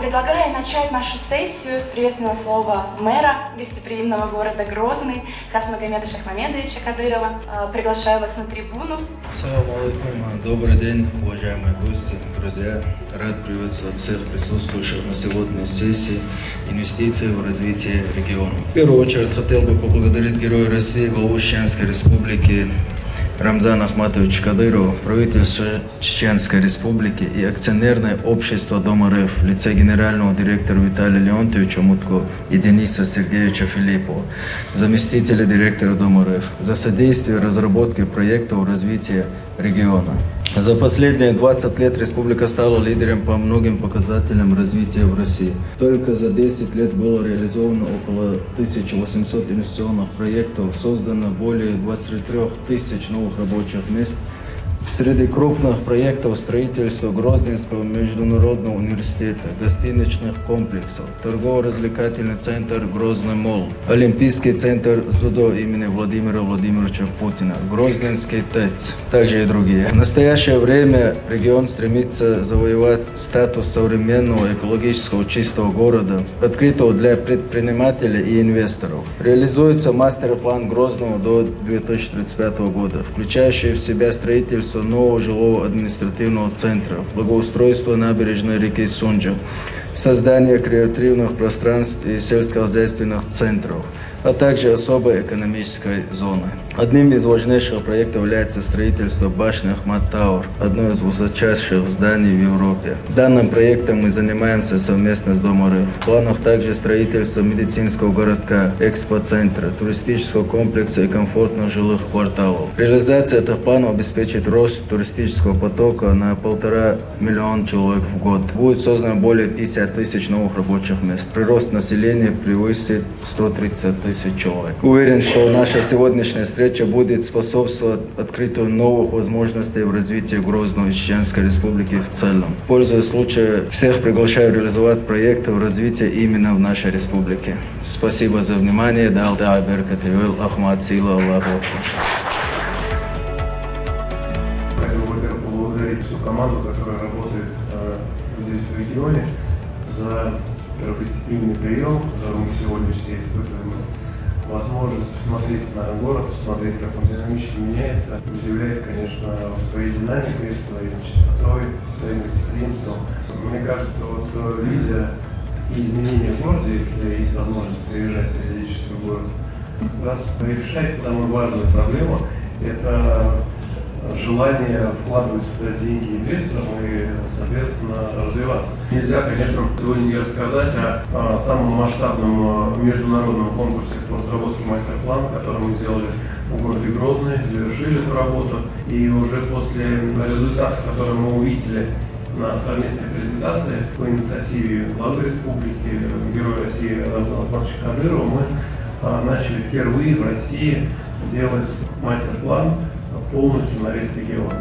Предлагаю начать нашу сессию с приветственного слова мэра гостеприимного города Грозный Хасмагомеда Шахмамедовича Кадырова. Приглашаю вас на трибуну. Ассаламу алейкум. Добрый день, уважаемые гости, друзья. Рад приветствовать всех присутствующих на сегодняшней сессии «Инвестиции в развитие региона». В первую очередь хотел бы поблагодарить Героя России, главу Чеченской Республики Рамзана Ахматовича Кадырова, правительство Чеченской Республики и акционерное общество Дом РФ в лице генерального директора Виталия Леонтьевича Мутко и Дениса Сергеевича Филиппова, заместителя директора Дом РФ, за содействие разработке проектов развития региона. За последние 20 лет республика стала лидером по многим показателям развития в России. Только за 10 лет было реализовано около 1800 инвестиционных проектов, создано более 23 тысяч новых рабочих мест. Среди крупных проектов строительство Грозненского международного университета, гостиничных комплексов, торгово-развлекательный центр Грозный Молл, Олимпийский центр дзюдо имени Владимира Владимировича Путина, Грозненский ТЭЦ, также и другие. В настоящее время регион стремится завоевать статус современного экологического чистого города, открытого для предпринимателей и инвесторов. Реализуется мастер-план Грозного до 2035 года, включающий в себя строительство нового жилого административного центра, благоустройство набережной реки Сунджа, создание креативных пространств и сельскохозяйственных центров, а также особой экономической зоны. Одним из важнейших проектов является строительство башни Ахмат Тауэр, одно из высочайших зданий в Европе. Данным проектом мы занимаемся совместно с Домом РФ. В планах также строительство медицинского городка, экспоцентра, туристического комплекса и комфортных жилых кварталов. Реализация этих планов обеспечит рост туристического потока на 1,5 миллиона человек в год. Будет создано более 50 тысяч новых рабочих мест. Прирост населения превысит 130 тысяч человек. Уверен, что наша сегодняшняя встреча будет способствовать открытию новых возможностей в развитии Грозного и Чеченской Республики в целом. Пользуясь случаем, всех приглашаю реализовать проекты развития именно в нашей республике. Спасибо за внимание. Ахмад Сила Аллаху. Хотел бы поблагодарить всю команду, которая работает здесь в регионе, за гостеприимный прием, который мы сегодня все испытываем. Возможность посмотреть на город, посмотреть, как он динамически меняется, удивляет, конечно, своей динамикой, своей чистотой, своим гостеприимством. Мне кажется, вот видя такие изменения в городе, если есть возможность приезжать периодически в город, раз решает самую важную проблему – это желание вкладывать сюда деньги инвесторам и, соответственно, развиваться. Нельзя, конечно, сегодня не рассказать о самом масштабном международном конкурсе по разработке мастер-плана, который мы сделали в городе Грозный, завершили эту работу. И уже после результатов, которые мы увидели на совместной презентации по инициативе главы республики, Героя России Рамзана Ахматовича Кадырова, мы начали впервые в России делать мастер-план полностью на весь регион.